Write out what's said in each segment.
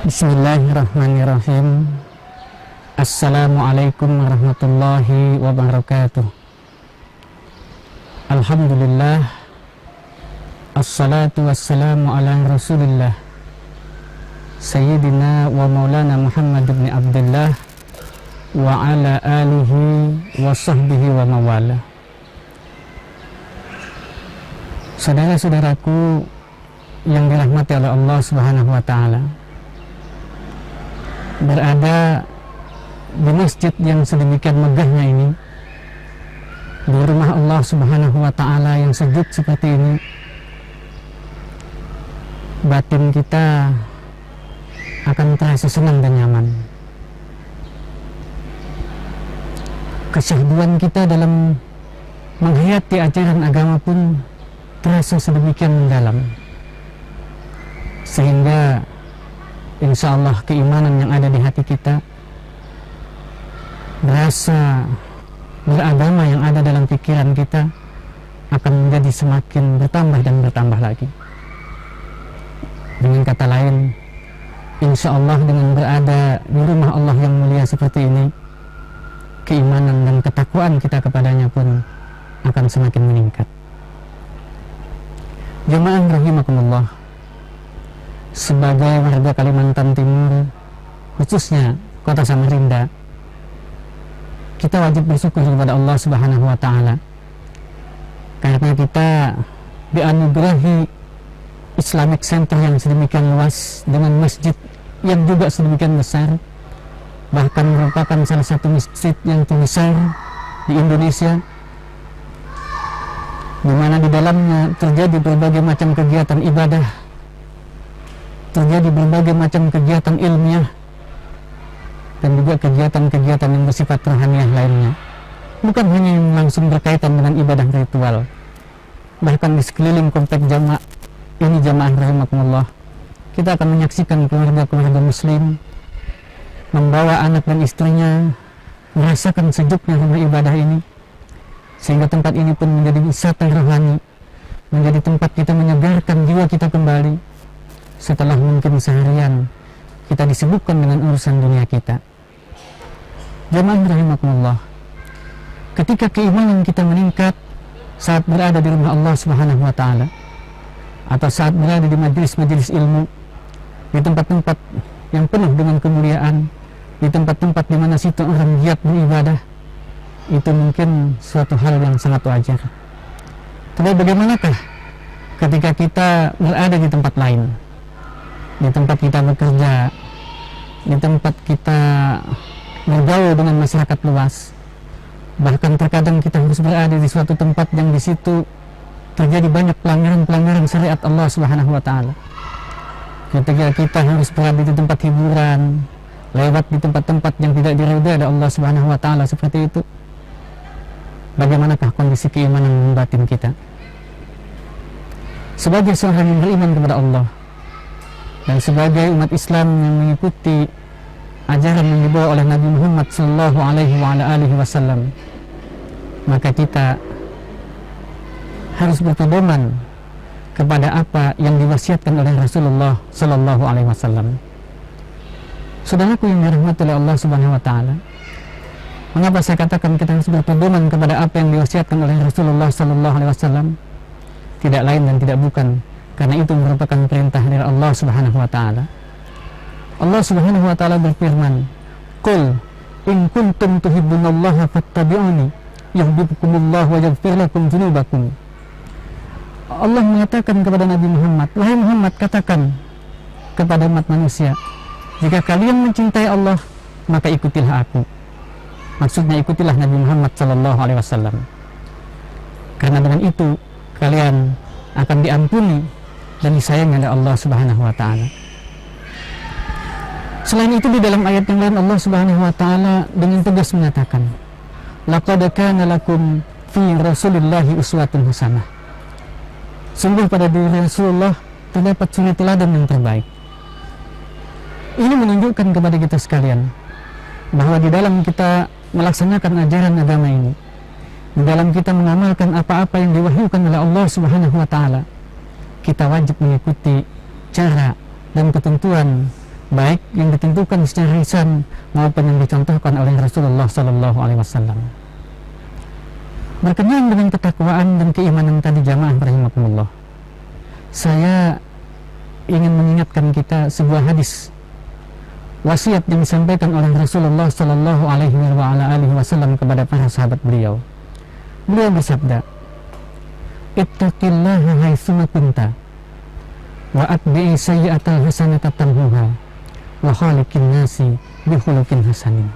Bismillahirrahmanirrahim. Assalamualaikum warahmatullahi wabarakatuh. Alhamdulillah, assalatu wassalamu ala rasulillah Sayyidina wa maulana Muhammad ibn Abdullah wa ala alihi wa sahbihi wa mawala. Saudara-saudaraku yang dirahmati oleh Allah Subhanahu wa ta'ala, berada di masjid yang sedemikian megahnya ini, di rumah Allah Subhanahu wa ta'ala yang sejuk seperti ini, batin kita akan terasa senang dan nyaman. Kesyahduan kita dalam menghayati ajaran agama pun terasa sedemikian mendalam, sehingga insya Allah keimanan yang ada di hati kita, rasa beragama yang ada dalam pikiran kita akan menjadi semakin bertambah dan bertambah lagi. Dengan kata lain, insya Allah dengan berada di rumah Allah yang mulia seperti ini, keimanan dan ketakwaan kita kepadanya pun akan semakin meningkat. Jemaah rahimakumullah, sebagai warga Kalimantan Timur, khususnya kota Samarinda, kita wajib bersyukur kepada Allah Subhanahu wa ta'ala karena kita dianugerahi Islamic Center yang sedemikian luas, dengan masjid yang juga sedemikian besar, bahkan merupakan salah satu masjid yang terbesar di Indonesia, di mana di dalamnya terjadi berbagai macam kegiatan ibadah, terjadi berbagai macam kegiatan ilmiah, dan juga kegiatan-kegiatan yang bersifat rohaniah lainnya, bukan hanya yang langsung berkaitan dengan ibadah ritual. Bahkan di sekeliling komplek jamaah ini, jamaah rahimakumullah, kita akan menyaksikan keluarga-keluarga muslim membawa anak dan istrinya merasakan sejuknya rumah ibadah ini, sehingga tempat ini pun menjadi wisata rohani, menjadi tempat kita menyegarkan jiwa kita kembali setelah mungkin seharian kita disibukkan dengan urusan dunia kita. Jemaah rahimakumullah, ketika keimanan kita meningkat saat berada di rumah Allah Subhanahu wa ta'ala, atau saat berada di majelis-majelis ilmu, di tempat-tempat yang penuh dengan kemuliaan, di tempat-tempat di mana situ orang giat beribadah, itu mungkin suatu hal yang sangat wajar. Tapi bagaimanakah ketika kita berada di tempat lain, di tempat kita bekerja, di tempat kita bergaul dengan masyarakat luas, bahkan terkadang kita harus berada di suatu tempat yang di situ terjadi banyak pelanggaran-pelanggaran syariat Allah Subhanahu wa ta'ala. Ketika kita harus berada di tempat hiburan, lewat di tempat-tempat yang tidak diridhai oleh Allah Subhanahu wa ta'ala seperti itu, bagaimanakah kondisi keimanan batin kita? Sebagai seorang yang beriman kepada Allah dan sebagai umat Islam yang mengikuti ajaran yang dibawa oleh Nabi Muhammad sallallahu alaihi wasallam, maka kita harus berpedoman kepada apa yang diwasiatkan oleh Rasulullah sallallahu alaihi wasallam. Saudaraku yang dirahmati oleh Allah Subhanahu wa ta'ala, mengapa saya katakan kita harus berpedoman kepada apa yang diwasiatkan oleh Rasulullah sallallahu alaihi wasallam? Tidak lain dan tidak bukan karena itu merupakan perintah dari Allah Subhanahu wa ta'ala. Allah Subhanahu wa ta'ala berfirman, "Qul in kuntum tuhibbunallaha fattabi'uni yuhibbukumullah wa yaghfir lakum dzunubakum." Allah mengatakan kepada Nabi Muhammad, "Wahai Muhammad, katakan kepada umat manusia, jika kalian mencintai Allah, maka ikutilah aku." Maksudnya ikutilah Nabi Muhammad sallallahu alaihi wasallam. Karena dengan itu kalian akan diampuni dan disayangi oleh Allah Subhanahu wa ta'ala. Selain itu, di dalam ayat yang lain Allah Subhanahu wa ta'ala dengan tegas menyatakan, "Laqad kana lakum fi Rasulillahi uswatun hasanah." Sungguh pada diri Rasulullah terdapat suri teladan yang terbaik. Ini menunjukkan kepada kita sekalian bahwa di dalam kita melaksanakan ajaran agama ini, di dalam kita mengamalkan apa-apa yang diwahyukan oleh Allah Subhanahu wa ta'ala, kita wajib mengikuti cara dan ketentuan baik yang ditentukan secara lisan maupun yang dicontohkan oleh Rasulullah Sallallahu Alaihi Wasallam. Berkenaan dengan ketakwaan dan keimanan tadi jamaah rahimakumullah, saya ingin mengingatkan kita sebuah hadis wasiat yang disampaikan oleh Rasulullah Sallallahu Alaihi Wasallam kepada para sahabat beliau. Beliau bersabda, "Ittaqillaha haitsuma kunta, wa atbi'i sayyi'atal hasanata tamhuha, wa khaliqin nasi bi khuluqin hasanin."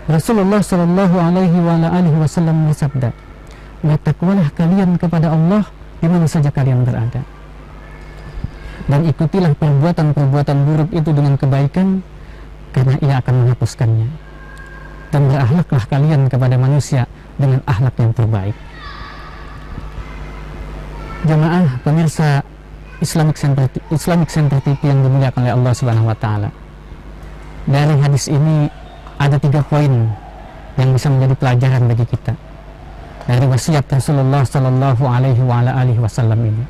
Rasulullah Sallallahu Alaihi Wasallam bersabda, "Bertakwalah kalian kepada Allah di mana saja kalian berada, dan ikutilah perbuatan-perbuatan buruk itu dengan kebaikan, karena ia akan menghapuskannya. Dan berakhlaklah kalian kepada manusia dengan akhlak yang terbaik." Jamaah pemirsa Islamic Center TV yang dimuliakan oleh Allah Subhanahu wa taala. Dari hadis ini ada 3 poin yang bisa menjadi pelajaran bagi kita dari wasiat Rasulullah Sallallahu Alaihi Wasallam ini.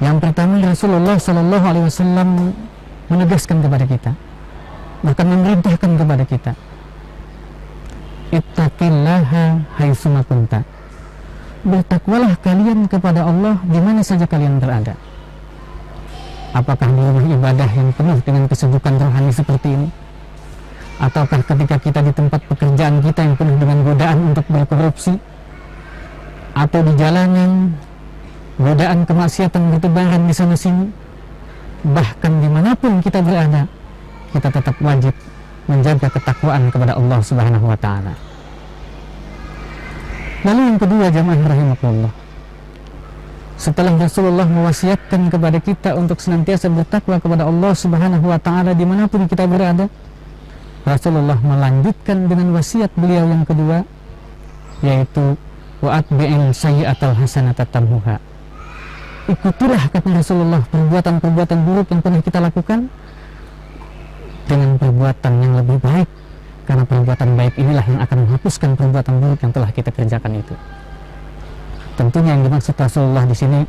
Yang pertama, Rasulullah Sallallahu Alaihi Wasallam menegaskan kepada kita, bahkan memerintahkan kepada kita, "Ittaqillaha haitsuma kunta." Bertakwalah kalian kepada Allah di mana saja kalian berada. Apakah di rumah ibadah yang penuh dengan kesibukan rohani seperti ini? Ataukah ketika kita di tempat pekerjaan kita yang penuh dengan godaan untuk berkorupsi? Atau di jalanan, godaan kemaksiatan bertebaran di sana sini? Bahkan dimanapun kita berada, kita tetap wajib menjaga ketakwaan kepada Allah Subhanahu wa taala. Lalu yang kedua, jamaah rahimakumullah, setelah Rasulullah mewasiatkan kepada kita untuk senantiasa bertakwa kepada Allah Subhanahu wa taala dimanapun kita berada, Rasulullah melanjutkan dengan wasiat beliau yang kedua, yaitu wa atbi'il sayyi'atal hasanata tamhuha. Ikutilah, kata Rasulullah, perbuatan-perbuatan buruk yang pernah kita lakukan dengan perbuatan yang lebih baik, karena perbuatan baik inilah yang akan menghapuskan perbuatan buruk yang telah kita kerjakan itu. Tentunya yang dimaksud Rasulullah di sini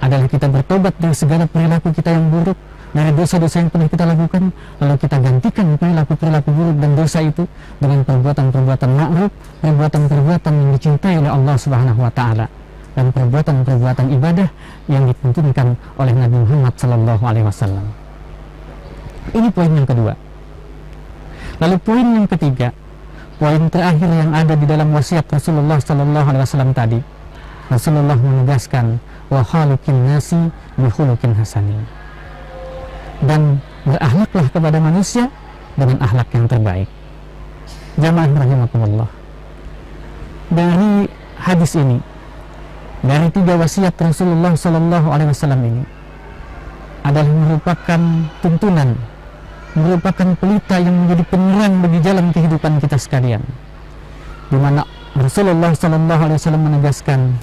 adalah kita bertobat dari segala perilaku kita yang buruk, dari dosa-dosa yang pernah kita lakukan, lalu kita gantikan perilaku-perilaku buruk dan dosa itu dengan perbuatan-perbuatan ma'ruf, perbuatan-perbuatan yang dicintai oleh Allah Subhanahu wa taala, dan perbuatan-perbuatan ibadah yang dituntunkan oleh Nabi Muhammad sallallahu alaihi wasallam. Ini poin yang kedua. Lalu poin yang ketiga, poin terakhir yang ada di dalam wasiat Rasulullah sallallahu alaihi wasallam tadi, Rasulullah menegaskan wa khaliqin nasi bi khuluqin hasanin. Dan berakhlaklah kepada manusia dengan akhlak yang terbaik. Jamaah rahimakumullah, dari hadis ini, dari 3 wasiat Rasulullah Sallallahu Alaihi Wasallam ini adalah merupakan tuntunan, merupakan pelita yang menjadi penerang bagi jalan kehidupan kita sekalian, di mana Rasulullah Sallallahu Alaihi Wasallam menegaskan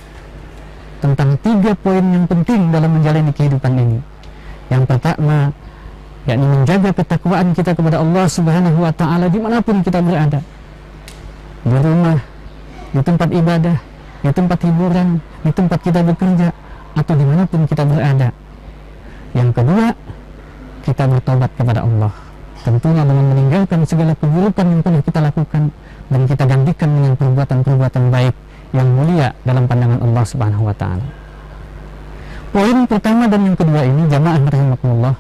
tentang 3 poin yang penting dalam menjalani kehidupan ini. Yang pertama, yakni menjaga ketakwaan kita kepada Allah Subhanahu wa taala dimanapun kita berada, di rumah, di tempat ibadah, di tempat hiburan, di tempat kita bekerja, atau dimanapun kita berada. Yang kedua, kita bertobat kepada Allah, tentunya dengan meninggalkan segala keburukan yang pernah kita lakukan, dan kita gantikan dengan perbuatan-perbuatan baik yang mulia dalam pandangan Allah Subhanahu wa taala. Poin pertama dan yang kedua ini, jamaah rahimakumullah,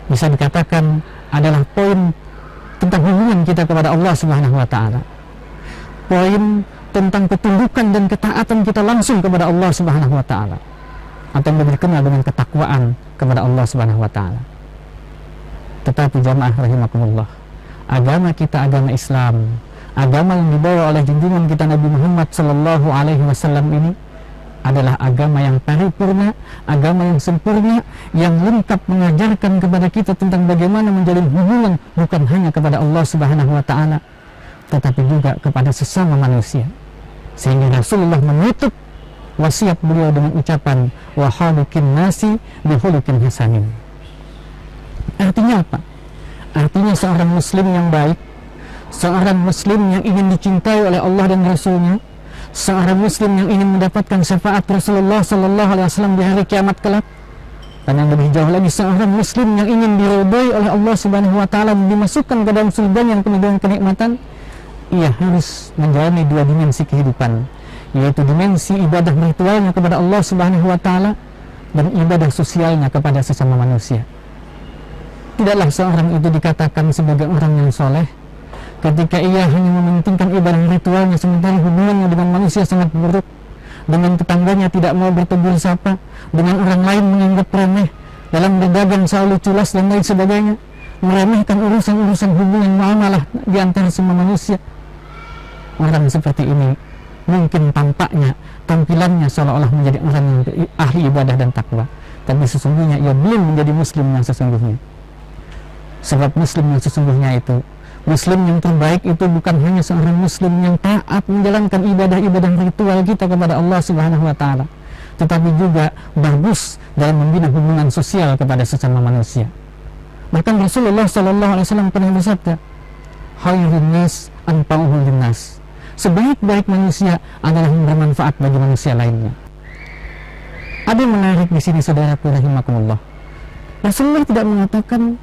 bisa dikatakan adalah poin tentang hubungan kita kepada Allah Subhanahu wa taala. Poin tentang ketundukan dan ketaatan kita langsung kepada Allah Subhanahu wa taala, atau yang dikenal dengan ketakwaan kepada Allah Subhanahu wa taala. Tetapi jamaah rahimakumullah, agama kita agama Islam, agama yang dibawa oleh junjungan kita Nabi Muhammad sallallahu alaihi wasallam ini adalah agama yang paripurna, agama yang sempurna, yang lengkap mengajarkan kepada kita tentang bagaimana menjalin hubungan bukan hanya kepada Allah Subhanahu wa taala, tetapi juga kepada sesama manusia. Sehingga Rasulullah menutup wasiat beliau dengan ucapan wa khaliqin nasi bi khuluqin hasanin. Artinya apa? Artinya seorang muslim yang baik, seorang muslim yang ingin dicintai oleh Allah dan Rasulnya, seorang muslim yang ingin mendapatkan syafaat Rasulullah sallallahu alaihi wasallam di hari kiamat kelak, Dan yang lebih jauh lagi, seorang muslim yang ingin diridhoi oleh Allah Subhanahu wa taala, dimasukkan ke dalam surganya dengan kenikmatan, ia harus menjalani dua dimensi kehidupan, yaitu dimensi ibadah ritualnya kepada Allah Subhanahu wa taala dan ibadah sosialnya kepada sesama manusia. Tidaklah seorang itu dikatakan sebagai orang yang soleh ketika ia hanya mementingkan ibadah ritualnya sementara hubungannya dengan manusia sangat buruk, dengan tetangganya tidak mau bertegur sapa, dengan orang lain menganggap remeh, dalam berdagang selalu culas dan lain sebagainya, meremehkan urusan-urusan hubungan muamalah di antara semua manusia. Orang seperti ini mungkin tampaknya, tampilannya seolah-olah menjadi orang yang ahli ibadah dan takwa, tapi sesungguhnya ia belum menjadi muslim yang sesungguhnya. Sebab muslim yang sesungguhnya itu, muslim yang terbaik itu bukan hanya seorang muslim yang taat menjalankan ibadah-ibadah ritual kita kepada Allah Subhanahu wa taala, tetapi juga bagus dalam membina hubungan sosial kepada sesama manusia. Bahkan Rasulullah sallallahu alaihi wasallam pernah bersabda, "Khairun nas anfa'uhum linnas." Sebaik-baik manusia adalah yang bermanfaat bagi manusia lainnya. Ada yang menarik di sini, saudaraku rahimakumullah. Rasulullah tidak mengatakan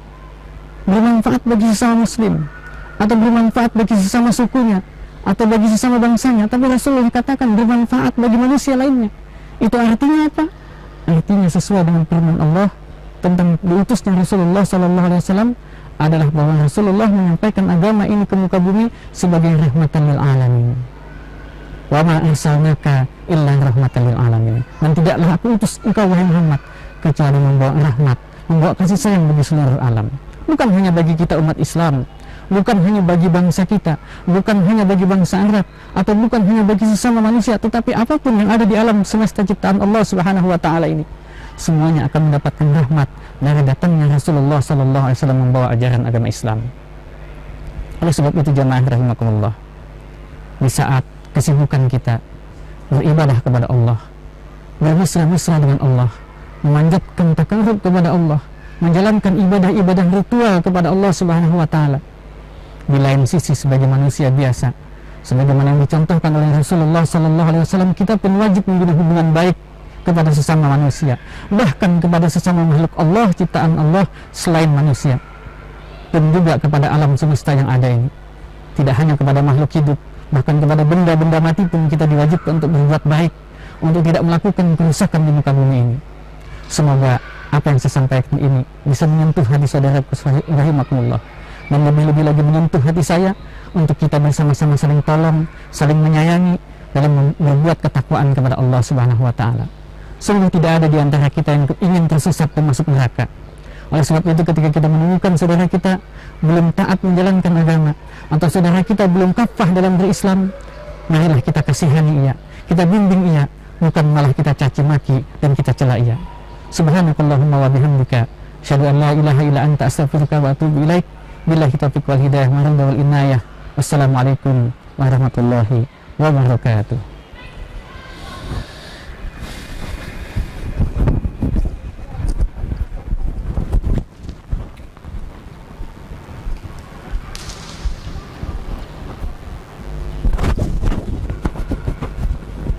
bermanfaat bagi sesama muslim, atau bermanfaat bagi sesama sukunya, atau bagi sesama bangsanya, tapi Rasulullah katakan bermanfaat bagi manusia lainnya. Itu artinya apa? Artinya sesuai dengan firman Allah tentang diutusnya Rasulullah sallallahu alaihi wasallam adalah bahwa Rasulullah menyampaikan agama ini ke muka bumi sebagai rahmatan lil alamin. Wa ma arsalnaka illa rahmatan lil alamin. Dan tidaklah aku utus engkau wahai Muhammad kecuali membawa rahmat, membawa kasih sayang bagi seluruh alam. Bukan hanya bagi kita umat Islam, bukan hanya bagi bangsa kita, bukan hanya bagi bangsa Arab, atau bukan hanya bagi sesama manusia, tetapi apapun yang ada di alam semesta ciptaan Allah Subhanahu wa taala ini, semuanya akan mendapatkan rahmat dari datangnya Rasulullah sallallahu alaihi wasallam membawa ajaran agama Islam. Oleh sebab itu jamaah rahimakumullah, di saat kesibukan kita beribadah kepada Allah, bermesra-mesra dengan Allah, memanjatkan takarrub kepada Allah, menjalankan ibadah-ibadah ritual kepada Allah Subhanahu wa taala, di lain sisi sebagai manusia biasa, sebagaimana yang dicontohkan oleh Rasulullah sallallahu alaihi wasallam, kita pun wajib membina hubungan baik kepada sesama manusia, bahkan kepada sesama makhluk Allah, ciptaan Allah selain manusia, dan juga kepada alam semesta yang ada ini. Tidak hanya kepada makhluk hidup, bahkan kepada benda-benda mati pun kita diwajibkan untuk berbuat baik, untuk tidak melakukan kerusakan di muka bumi ini. Semoga apa yang saya sampaikan ini bisa menyentuh hati saudaraku rahimakumullah, dan lebih-lebih lagi menyentuh hati saya untuk kita bersama-sama saling tolong, saling menyayangi dalam membuat ketakwaan kepada Allah Subhanahu wa taala. Sungguh tidak ada di antara kita yang ingin tersesat dan masuk neraka. Oleh sebab itu, ketika kita menemukan saudara kita belum taat menjalankan agama, atau saudara kita belum kafah dalam berislam, marilah kita kasihani ia, kita bimbing ia, bukan malah kita caci maki dan kita cela ia. Subhanakallahumma wa bihamdika, asyhadu an la ilaha illa anta, astaghfiruka wa atubu ilaik. Billahi taufiq wal hidayah, wal inayah. Wassalamualaikum warahmatullahi wabarakatuh.